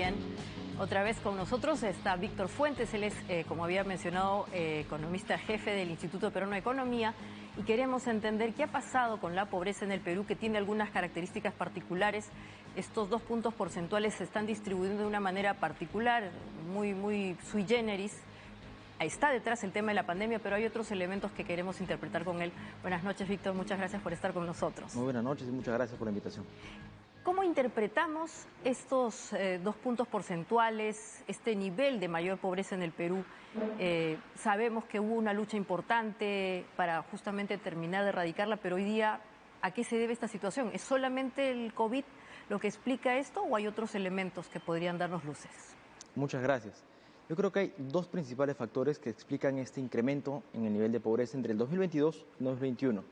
bien. Otra vez con nosotros está Víctor Fuentes, él es, como había mencionado, economista jefe del Instituto Peruano de Economía, y queremos entender qué ha pasado con la pobreza en el Perú, que tiene algunas características particulares. Estos 2 puntos porcentuales se están distribuyendo de una manera particular, muy sui generis. Está detrás el tema de la pandemia, pero hay otros elementos que queremos interpretar con él. Buenas noches, Víctor, muchas gracias por estar con nosotros. Muy buenas noches y muchas gracias por la invitación. ¿Cómo interpretamos estos 2 puntos porcentuales, este nivel de mayor pobreza en el Perú? Sabemos que hubo una lucha importante para justamente terminar de erradicarla, pero hoy día, ¿a qué se debe esta situación? ¿Es solamente el COVID lo que explica esto o hay otros elementos que podrían darnos luces? Muchas gracias. Yo creo que hay 2 principales factores que explican este incremento en el nivel de pobreza entre el 2022 y el 2021.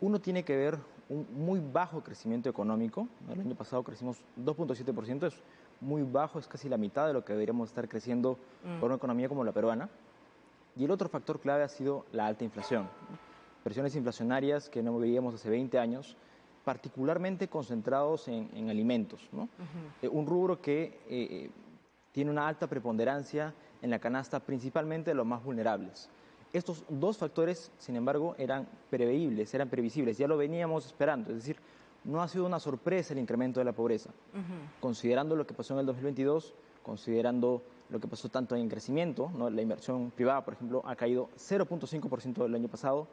Uno tiene que ver un muy bajo crecimiento económico. El año pasado crecimos 2.7%, es muy bajo, es casi la mitad de lo que deberíamos estar creciendo por una economía como la peruana. Y el otro factor clave ha sido la alta inflación. Presiones inflacionarias que no veíamos hace 20 años, particularmente concentrados en alimentos, ¿no? Un rubro que tiene una alta preponderancia en la canasta, principalmente de los más vulnerables. Estos 2 factores, sin embargo, eran preveíbles, eran previsibles, ya lo veníamos esperando, es decir, no ha sido una sorpresa el incremento de la pobreza. Considerando lo que pasó en el 2022, considerando lo que pasó tanto en crecimiento, ¿no? La inversión privada, por ejemplo, ha caído 0.5% del año pasado,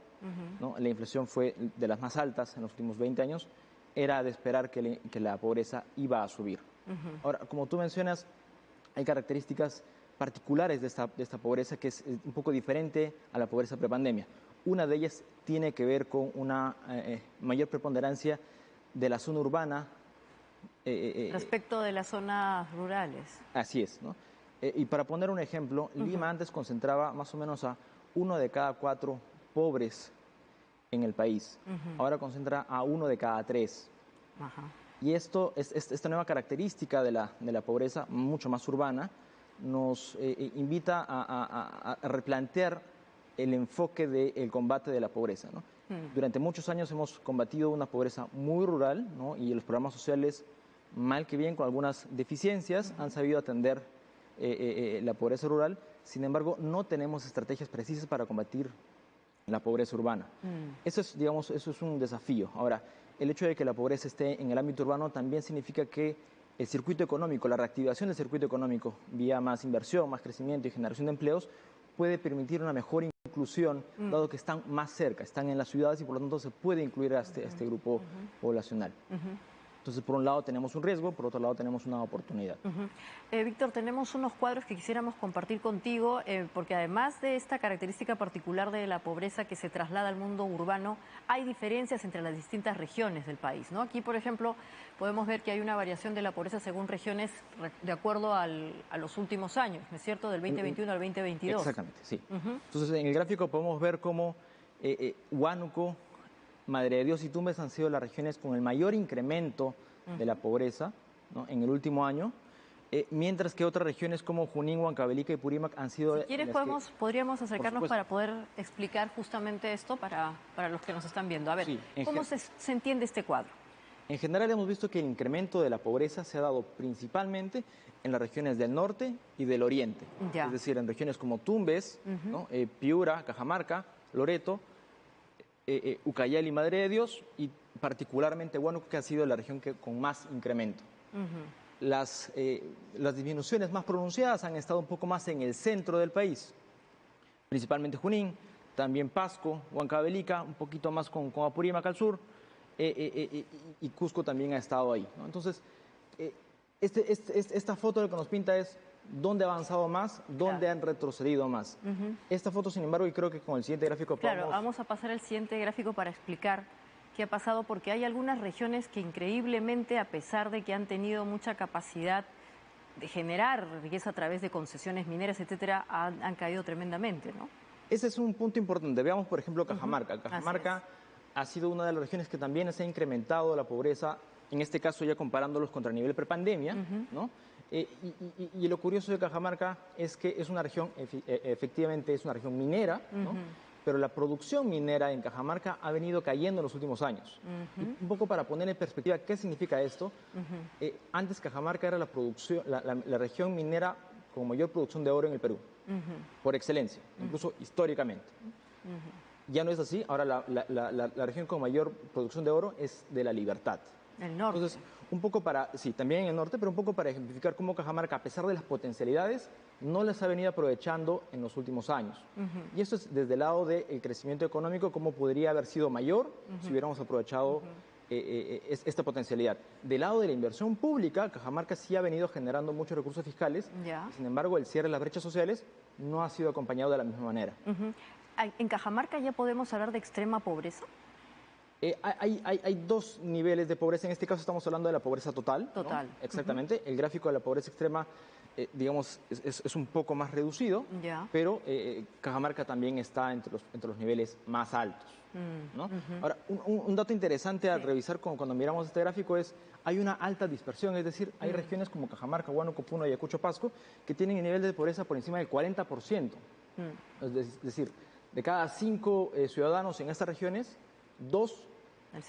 ¿no? La inflación fue de las más altas en los últimos 20 años, era de esperar que la pobreza iba a subir. Ahora, como tú mencionas, hay características particulares de esta pobreza que es un poco diferente a la pobreza prepandemia. Una de ellas tiene que ver con una mayor preponderancia de la zona urbana. Respecto de las zonas rurales. Así es, ¿no? Y para poner un ejemplo, Lima antes concentraba más o menos a 1 de cada 4 pobres en el país. Ahora concentra a 1 de cada 3. Y esta nueva característica de la pobreza, mucho más urbana, nos invita a replantear el enfoque del combate de la pobreza, ¿no? Durante muchos años hemos combatido una pobreza muy rural, ¿no? Y los programas sociales, mal que bien, con algunas deficiencias, han sabido atender la pobreza rural. Sin embargo, no tenemos estrategias precisas para combatir la pobreza urbana. Eso es un desafío. Ahora, el hecho de que la pobreza esté en el ámbito urbano también significa que el circuito económico, la reactivación del circuito económico, vía más inversión, más crecimiento y generación de empleos, puede permitir una mejor inclusión, dado que están más cerca, están en las ciudades y por lo tanto se puede incluir a este grupo poblacional. Entonces, por un lado tenemos un riesgo, por otro lado tenemos una oportunidad. Víctor, tenemos unos cuadros que quisiéramos compartir contigo, porque además de esta característica particular de la pobreza que se traslada al mundo urbano, hay diferencias entre las distintas regiones del país, ¿no? Aquí, por ejemplo, podemos ver que hay una variación de la pobreza según regiones de acuerdo a los últimos años, ¿no es cierto? Del 2021 al 2022. Exactamente, sí. Entonces, en el gráfico podemos ver cómo Huánuco, Madre de Dios y Tumbes han sido las regiones con el mayor incremento de la pobreza, ¿no? En el último año, mientras que otras regiones como Junín, Huancavelica y Purímac han sido... Si quieres, podríamos acercarnos para poder explicar justamente esto para los que nos están viendo. A ver, sí, ¿cómo se entiende este cuadro? En general hemos visto que el incremento de la pobreza se ha dado principalmente en las regiones del norte y del oriente. Es decir, en regiones como Tumbes, ¿no? Piura, Cajamarca, Loreto, Ucayali y Madre de Dios, y particularmente Huánuco, que ha sido la región con más incremento. Las disminuciones más pronunciadas han estado un poco más en el centro del país, principalmente Junín, también Pasco, Huancavelica, un poquito más con Apurímac al sur, y Cusco también ha estado ahí, ¿no? Entonces, esta foto lo que nos pinta es dónde ha avanzado más, dónde han retrocedido más. Esta foto, sin embargo, y creo que con el siguiente gráfico podemos... Claro, vamos a pasar al siguiente gráfico para explicar qué ha pasado, porque hay algunas regiones que increíblemente, a pesar de que han tenido mucha capacidad de generar riqueza a través de concesiones mineras, etcétera, han caído tremendamente, ¿no? Ese es un punto importante. Veamos, por ejemplo, Cajamarca. Cajamarca ha sido una de las regiones que también se ha incrementado la pobreza, en este caso ya comparándolos contra el nivel prepandemia, ¿no? Y lo curioso de Cajamarca es que es una región, efectivamente es una región minera, ¿no? pero la producción minera en Cajamarca ha venido cayendo en los últimos años. Y un poco para poner en perspectiva qué significa esto, antes Cajamarca era la región minera con mayor producción de oro en el Perú, por excelencia, incluso históricamente. Ya no es así, ahora la región con mayor producción de oro es de La Libertad. El norte. Entonces, un poco sí, también en el norte, pero un poco para ejemplificar cómo Cajamarca, a pesar de las potencialidades, no las ha venido aprovechando en los últimos años. Y esto es desde el lado del crecimiento económico, cómo podría haber sido mayor si hubiéramos aprovechado esta potencialidad. Del lado de la inversión pública, Cajamarca sí ha venido generando muchos recursos fiscales, sin embargo, el cierre de las brechas sociales no ha sido acompañado de la misma manera. ¿En Cajamarca ya podemos hablar de extrema pobreza? Hay dos niveles de pobreza. En este caso estamos hablando de la pobreza total. Total. ¿No? Exactamente. El gráfico de la pobreza extrema, digamos, es un poco más reducido, pero Cajamarca también está entre los niveles más altos. ¿No? Ahora, un dato interesante al revisar cuando miramos este gráfico es, hay una alta dispersión, es decir, hay regiones como Cajamarca, Huánuco, Puno, Ayacucho, Pasco, que tienen el nivel de pobreza por encima del 40%. Es decir, de cada 5 ciudadanos en estas regiones, 2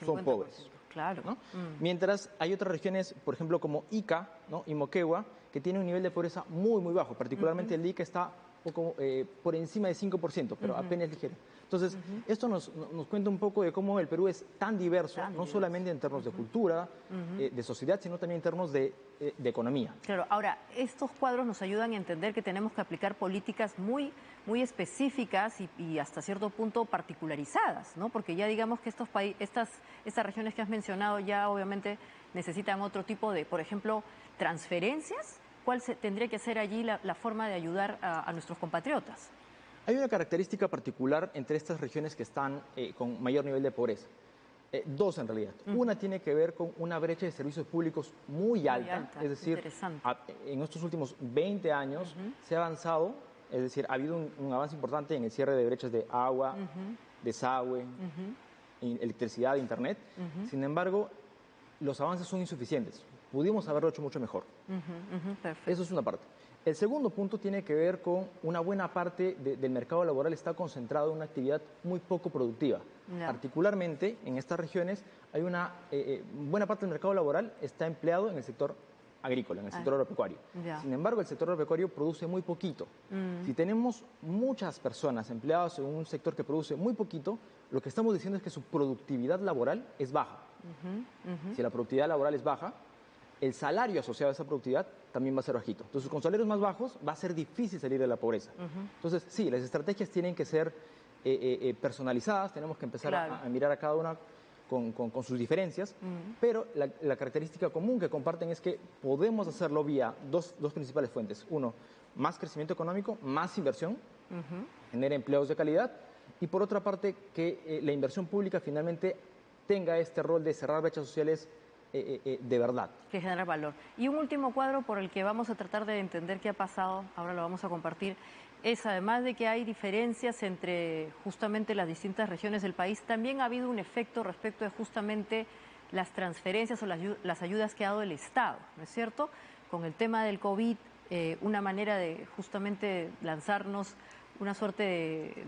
son pobres. Claro. ¿No? Mientras hay otras regiones, por ejemplo, como Ica, ¿no? y Moquegua, que tienen un nivel de pobreza muy, muy bajo. Particularmente el de Ica está poco, por encima de 5%, pero apenas ligero. Entonces, esto nos cuenta un poco de cómo el Perú es tan diverso, no solamente en términos de cultura, de sociedad, sino también en términos de economía. Claro, ahora, estos cuadros nos ayudan a entender que tenemos que aplicar políticas muy específicas y hasta cierto punto particularizadas, ¿no? Porque ya digamos que estas regiones que has mencionado ya obviamente necesitan otro tipo de, por ejemplo, transferencias. ¿Cuál tendría que ser allí la forma de ayudar a nuestros compatriotas? Hay una característica particular entre estas regiones que están con mayor nivel de pobreza. Dos en realidad. Una tiene que ver con una brecha de servicios públicos muy alta. Es decir, en estos últimos 20 años se ha avanzado, es decir, ha habido un avance importante en el cierre de brechas de agua, desagüe, electricidad, internet. Sin embargo, los avances son insuficientes. Pudimos haberlo hecho mucho mejor. Eso es una parte. El segundo punto tiene que ver con una buena parte del mercado laboral está concentrado en una actividad muy poco productiva. Particularmente en estas regiones hay una buena parte del mercado laboral está empleado en el sector agrícola, en el sector agropecuario. Sin embargo, el sector agropecuario produce muy poquito. Si tenemos muchas personas empleadas en un sector que produce muy poquito, lo que estamos diciendo es que su productividad laboral es baja. Si la productividad laboral es baja, el salario asociado a esa productividad también va a ser bajito. Entonces, con salarios más bajos va a ser difícil salir de la pobreza. Entonces, sí, las estrategias tienen que ser personalizadas, tenemos que empezar a mirar a cada una con sus diferencias, pero la característica común que comparten es que podemos hacerlo vía dos principales fuentes. Uno, más crecimiento económico, más inversión, genera empleos de calidad, y por otra parte, que la inversión pública finalmente tenga este rol de cerrar brechas sociales de verdad. Que genera valor. Y un último cuadro por el que vamos a tratar de entender qué ha pasado, ahora lo vamos a compartir, es además de que hay diferencias entre justamente las distintas regiones del país, también ha habido un efecto respecto de justamente las transferencias o las ayudas que ha dado el Estado, ¿no es cierto? Con el tema del COVID, una manera de justamente lanzarnos una suerte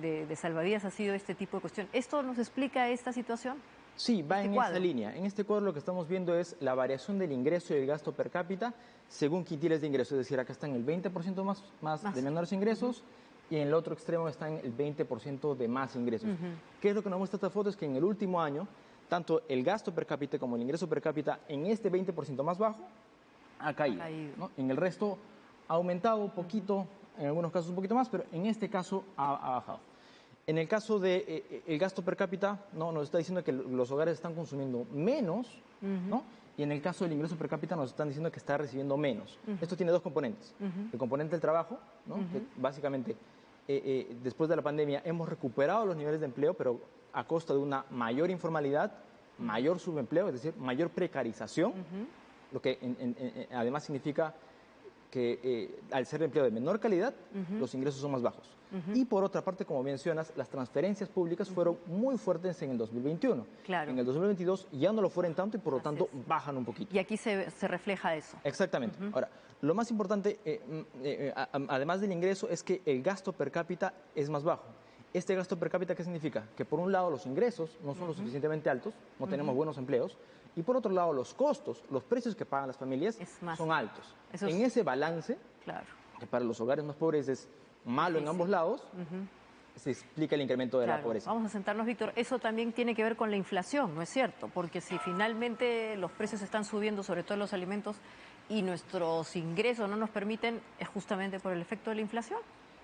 de salvavidas ha sido este tipo de cuestión. ¿Esto nos explica esta situación? Sí, va en esa línea. En este cuadro lo que estamos viendo es la variación del ingreso y del gasto per cápita según quintiles de ingresos. Es decir, acá están el 20% más de menores ingresos y en el otro extremo están el 20% de más ingresos. ¿Qué es lo que nos muestra esta foto? Es que en el último año, tanto el gasto per cápita como el ingreso per cápita en este 20% más bajo ha caído. ¿No? En el resto ha aumentado un poquito, en algunos casos un poquito más, pero en este caso ha bajado. En el caso del el gasto per cápita, ¿no? Nos está diciendo que los hogares están consumiendo menos, ¿no? Y en el caso del ingreso per cápita nos están diciendo que está recibiendo menos. Esto tiene dos componentes. El componente del trabajo, ¿no? Que básicamente, después de la pandemia hemos recuperado los niveles de empleo, pero a costa de una mayor informalidad, mayor subempleo, es decir, mayor precarización, lo que además significa que al ser empleo de menor calidad, los ingresos son más bajos. Y por otra parte, como mencionas, las transferencias públicas fueron muy fuertes en el 2021. Claro. En el 2022 ya no lo fueron tanto y por lo tanto bajan un poquito. Y aquí se refleja eso. Exactamente. Ahora, lo más importante, además del ingreso, es que el gasto per cápita es más bajo. ¿Este gasto per cápita qué significa? Que por un lado los ingresos no son lo suficientemente altos, no tenemos buenos empleos, y por otro lado los costos, los precios que pagan las familias son altos. En ese balance, que para los hogares más pobres es malo en ambos lados, se explica el incremento de la pobreza. Vamos a sentarnos, Víctor. Eso también tiene que ver con la inflación, ¿no es cierto? Porque si finalmente los precios están subiendo, sobre todo los alimentos, y nuestros ingresos no nos permiten, es justamente por el efecto de la inflación.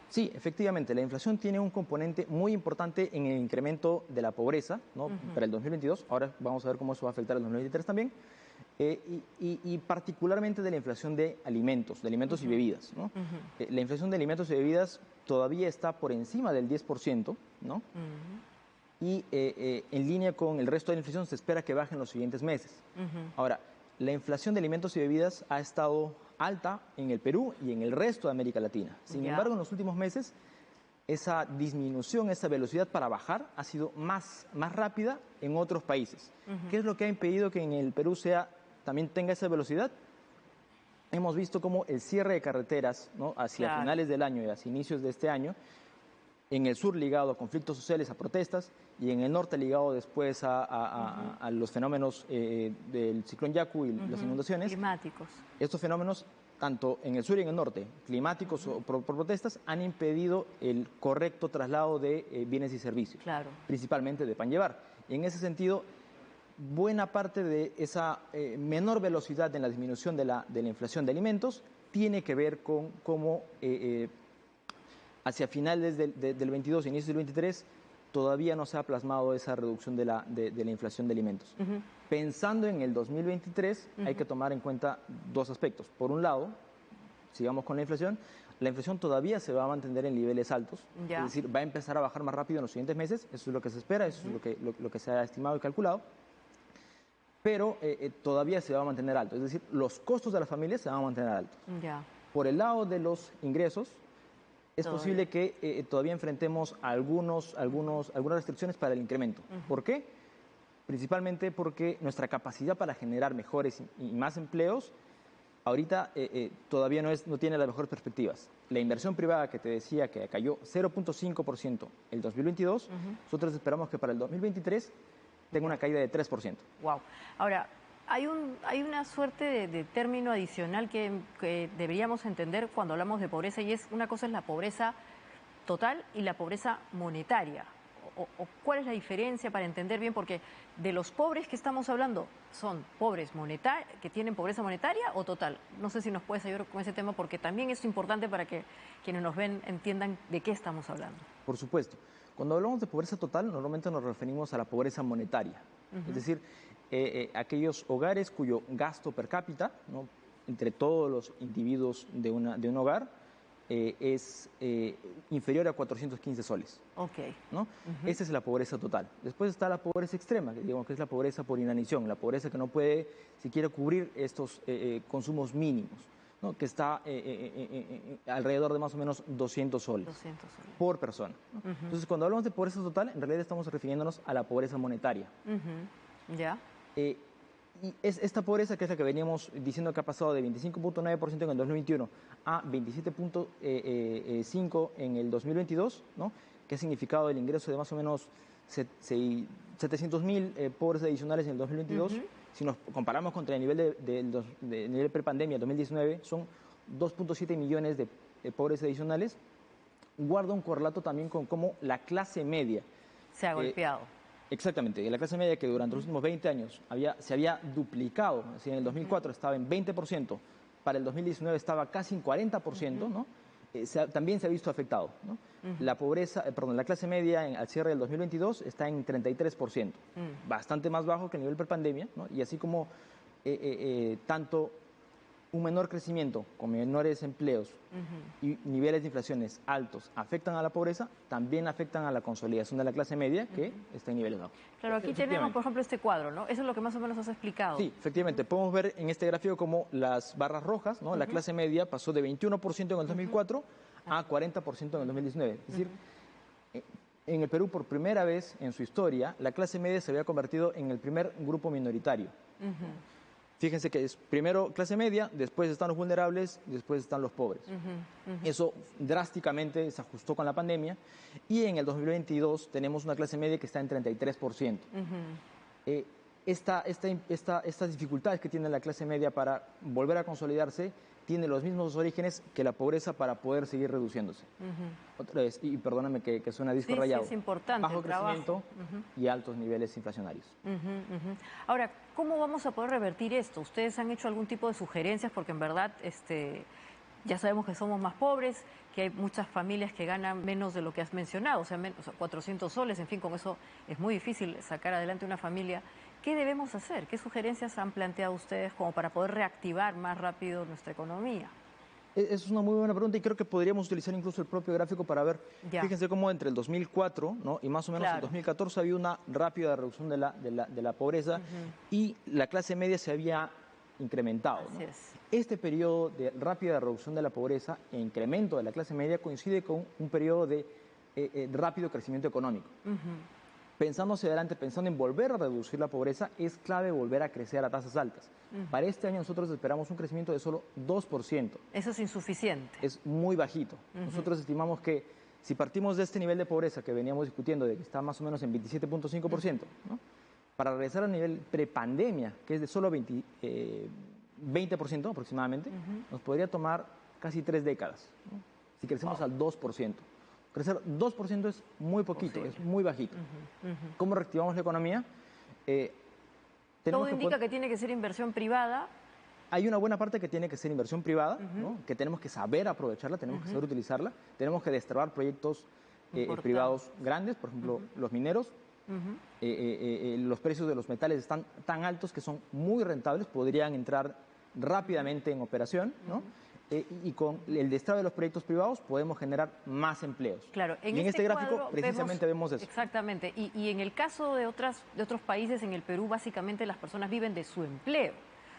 Sí, efectivamente, la inflación tiene un componente muy importante en el incremento de la pobreza, ¿no? Para el 2022. Ahora vamos a ver cómo eso va a afectar al 2023 también. Y particularmente de la inflación de alimentos y bebidas, ¿no? La inflación de alimentos y bebidas todavía está por encima del 10%, ¿no? Y en línea con el resto de la inflación se espera que baje en los siguientes meses. Ahora, la inflación de alimentos y bebidas ha estado alta en el Perú y en el resto de América Latina. Sin embargo, en los últimos meses, esa disminución, esa velocidad para bajar ha sido más rápida en otros países. ¿Qué es lo que ha impedido que en el Perú también tenga esa velocidad? Hemos visto cómo el cierre de carreteras, ¿no? Hacia finales del año y hacia inicios de este año, en el sur ligado a conflictos sociales, a protestas, y en el norte ligado después a los fenómenos del ciclón Yaku y las inundaciones. Climáticos. Estos fenómenos, tanto en el sur y en el norte, climáticos o por protestas, han impedido el correcto traslado de bienes y servicios, principalmente de pan llevar. Y en ese sentido, buena parte de esa menor velocidad en la disminución de la inflación de alimentos tiene que ver con cómo hacia finales del 22 e inicios del 23 todavía no se ha plasmado esa reducción de la inflación de alimentos. Pensando en el 2023 hay que tomar en cuenta dos aspectos. Por un lado, sigamos con la inflación todavía se va a mantener en niveles altos, es decir, va a empezar a bajar más rápido en los siguientes meses, eso es lo que se espera, eso es lo que se ha estimado y calculado, pero todavía se va a mantener alto, es decir, los costos de las familias se van a mantener altos. Por el lado de los ingresos, es posible que todavía enfrentemos algunas restricciones para el incremento. ¿Por qué? Principalmente porque nuestra capacidad para generar mejores y más empleos ahorita todavía no tiene las mejores perspectivas. La inversión privada que te decía que cayó 0.5% el 2022, nosotros esperamos que para el 2023 tenga una caída de 3%. Wow. Ahora, hay una suerte de término adicional que deberíamos entender cuando hablamos de pobreza, y una cosa es la pobreza total y la pobreza monetaria. O ¿cuál es la diferencia para entender bien? Porque de los pobres que estamos hablando, ¿son pobres que tienen pobreza monetaria o total? No sé si nos puedes ayudar con ese tema, porque también es importante para que quienes nos ven entiendan de qué estamos hablando. Por supuesto. Cuando hablamos de pobreza total, normalmente nos referimos a la pobreza monetaria. Es decir, aquellos hogares cuyo gasto per cápita, ¿no?, entre todos los individuos de un hogar es inferior a 415 soles. ¿No? Esa es la pobreza total. Después está la pobreza extrema, que digamos que es la pobreza por inanición, la pobreza que no puede siquiera cubrir estos consumos mínimos, ¿no?, que está alrededor de más o menos 200 soles, por persona, ¿no? Entonces, cuando hablamos de pobreza total, en realidad estamos refiriéndonos a la pobreza monetaria. Y es esta pobreza, que es la que veníamos diciendo que ha pasado de 25.9% en el 2021 a 27.5% en el 2022, ¿no?, que ha significado el ingreso de más o menos 700.000 pobres adicionales en el 2022. Si nos comparamos contra el nivel de nivel prepandemia 2019, son 2.7 millones de pobres adicionales. Guarda un correlato también con cómo la clase media se ha golpeado. Exactamente, la clase media, que durante los últimos 20 años se había duplicado, así en el 2004 estaba en 20%, para el 2019 estaba casi en 40%, ¿no? También se ha visto afectado, ¿no? La clase media al cierre del 2022 está en 33%, bastante más bajo que el nivel prepandemia, ¿no? Y así como tanto un menor crecimiento con menores empleos y niveles de inflaciones altos afectan a la pobreza, también afectan a la consolidación de la clase media, que está en niveles bajos. Claro, aquí tenemos, por ejemplo, este cuadro, ¿no? Eso es lo que más o menos has explicado. Sí, efectivamente. Podemos ver en este gráfico como las barras rojas, ¿no? La clase media pasó de 21% en el 2004 a 40% en el 2019. Es decir, en el Perú, por primera vez en su historia, la clase media se había convertido en el primer grupo minoritario. Fíjense que es primero clase media, después están los vulnerables, después están los pobres. Eso drásticamente se ajustó con la pandemia y en el 2022 tenemos una clase media que está en 33%. Estas dificultades que tiene la clase media para volver a consolidarse tiene los mismos orígenes que la pobreza para poder seguir reduciéndose. Otra vez, y perdóname que suena disco rayado. Sí, es importante bajo el crecimiento trabajo. y altos niveles inflacionarios. Ahora, ¿cómo vamos a poder revertir esto? ¿Ustedes han hecho algún tipo de sugerencias? Porque en verdad ya sabemos que somos más pobres, que hay muchas familias que ganan menos de lo que has mencionado, o sea, 400 soles, en fin, con eso es muy difícil sacar adelante una familia. ¿Qué debemos hacer? ¿Qué sugerencias han planteado ustedes como para poder reactivar más rápido nuestra economía? Es una muy buena pregunta y creo que podríamos utilizar incluso el propio gráfico para ver, fíjense cómo entre el 2004, ¿no?, y más o menos el 2014 había una rápida reducción de la pobreza y la clase media se había incrementado, ¿no? Este periodo de rápida reducción de la pobreza e incremento de la clase media coincide con un periodo de rápido crecimiento económico. Pensando hacia adelante, pensando en volver a reducir la pobreza, es clave volver a crecer a tasas altas. Para este año nosotros esperamos un crecimiento de solo 2%. Eso es insuficiente. Es muy bajito. Nosotros estimamos que si partimos de este nivel de pobreza que veníamos discutiendo, de que está más o menos en 27.5%, ¿no?, para regresar al nivel prepandemia, que es de solo 20% aproximadamente, nos podría tomar casi 3 décadas, ¿no?, si crecemos al 2%. Crecer 2% es muy poquito, es muy bajito. ¿Cómo reactivamos la economía? Todo indica que tiene que ser inversión privada. Hay una buena parte que tiene que ser inversión privada, ¿no?, que tenemos que saber aprovecharla, tenemos que saber utilizarla, tenemos que destrabar proyectos privados grandes, por ejemplo, los mineros. Los precios de los metales están tan altos que son muy rentables, podrían entrar rápidamente en operación, ¿no? Y con el destrave de los proyectos privados podemos generar más empleos. Claro, en este gráfico precisamente vemos eso. Exactamente, y en el caso de otros países, en el Perú básicamente las personas viven de su empleo.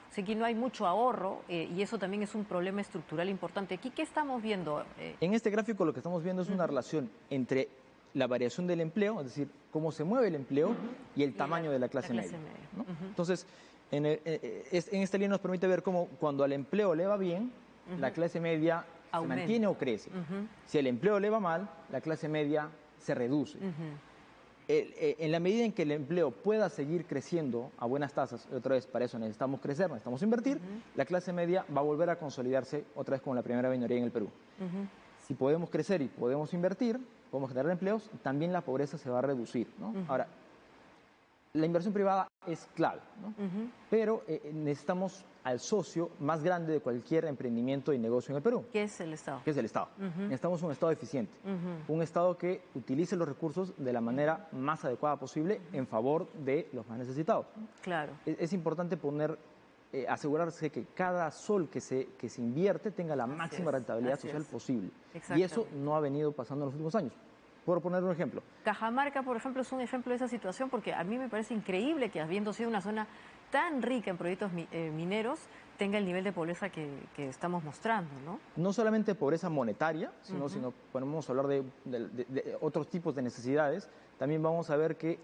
O sea, aquí no hay mucho ahorro y eso también es un problema estructural importante. Aquí, ¿qué estamos viendo? En este gráfico lo que estamos viendo es una relación entre la variación del empleo, es decir, cómo se mueve el empleo y el tamaño de la clase media, ¿no? Entonces, en esta línea nos permite ver cómo cuando al empleo le va bien, la clase media se mantiene o crece. Si el empleo le va mal, la clase media se reduce. En la medida en que el empleo pueda seguir creciendo a buenas tasas, otra vez para eso necesitamos crecer, necesitamos invertir, la clase media va a volver a consolidarse otra vez como la primera minoría en el Perú. Si podemos crecer y podemos invertir, podemos generar empleos, también la pobreza se va a reducir, ¿no? Ahora, la inversión privada es clave, ¿no? Pero necesitamos al socio más grande de cualquier emprendimiento y negocio en el Perú. ¿Qué es el Estado? ¿Qué es el Estado? Necesitamos un Estado eficiente, un Estado que utilice los recursos de la manera más adecuada posible en favor de los más necesitados. Claro. Es importante asegurarse que cada sol que se invierte tenga la máxima rentabilidad social posible. Y eso no ha venido pasando en los últimos años. Por poner un ejemplo. Cajamarca, por ejemplo, es un ejemplo de esa situación porque a mí me parece increíble que, habiendo sido una zona tan rica en proyectos mineros, tenga el nivel de pobreza que estamos mostrando, ¿no? No solamente pobreza monetaria, sino podemos hablar de otros tipos de necesidades. También vamos a ver que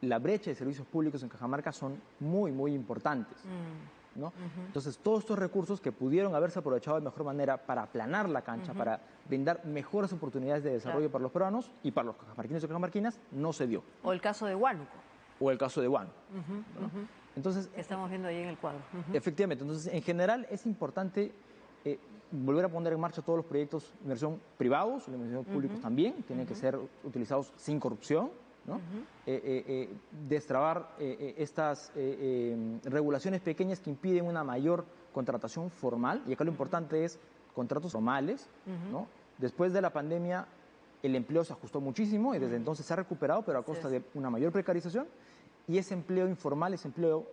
la brecha de servicios públicos en Cajamarca son muy, muy importantes, ¿no? Entonces, todos estos recursos que pudieron haberse aprovechado de mejor manera para aplanar la cancha, para brindar mejores oportunidades de desarrollo para los peruanos y para los cajamarquinos y cajamarquinas, no se dio. O el caso de Huánuco. O el caso de Huánuco, ¿no? Entonces, estamos viendo ahí en el cuadro. Efectivamente. Entonces, en general, es importante volver a poner en marcha todos los proyectos de inversión privados, de inversión públicos también, tienen que ser utilizados sin corrupción, ¿no? Destrabar estas regulaciones pequeñas que impiden una mayor contratación formal, y acá lo importante es contratos formales, ¿no? Después de la pandemia el empleo se ajustó muchísimo y desde entonces se ha recuperado, pero a costa de una mayor precarización, y ese empleo informal, ese empleo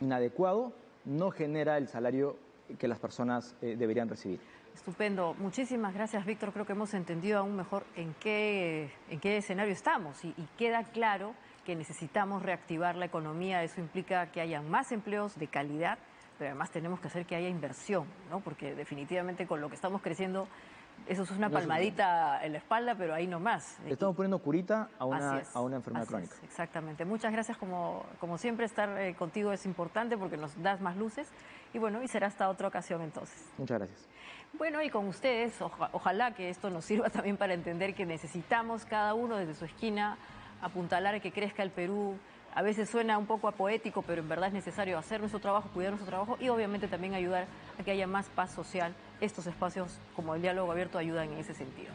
inadecuado, no genera el salario que las personas deberían recibir. Estupendo. Muchísimas gracias, Víctor. Creo que hemos entendido aún mejor en qué escenario estamos y queda claro que necesitamos reactivar la economía. Eso implica que haya más empleos de calidad, pero además tenemos que hacer que haya inversión, ¿no? Porque definitivamente con lo que estamos creciendo Eso es una No es palmadita en la espalda, pero ahí nomás. Le estamos poniendo curita a Así es, a una enfermedad así crónica. es, exactamente. Muchas gracias, como siempre, estar contigo es importante porque nos das más luces. Y bueno, y será hasta otra ocasión entonces. Muchas gracias. Bueno, y con ustedes, ojalá que esto nos sirva también para entender que necesitamos cada uno desde su esquina apuntalar que crezca el Perú. A veces suena un poco apoético, pero en verdad es necesario hacer nuestro trabajo, cuidar nuestro trabajo y obviamente también ayudar a que haya más paz social. Estos espacios como el diálogo abierto ayudan en ese sentido.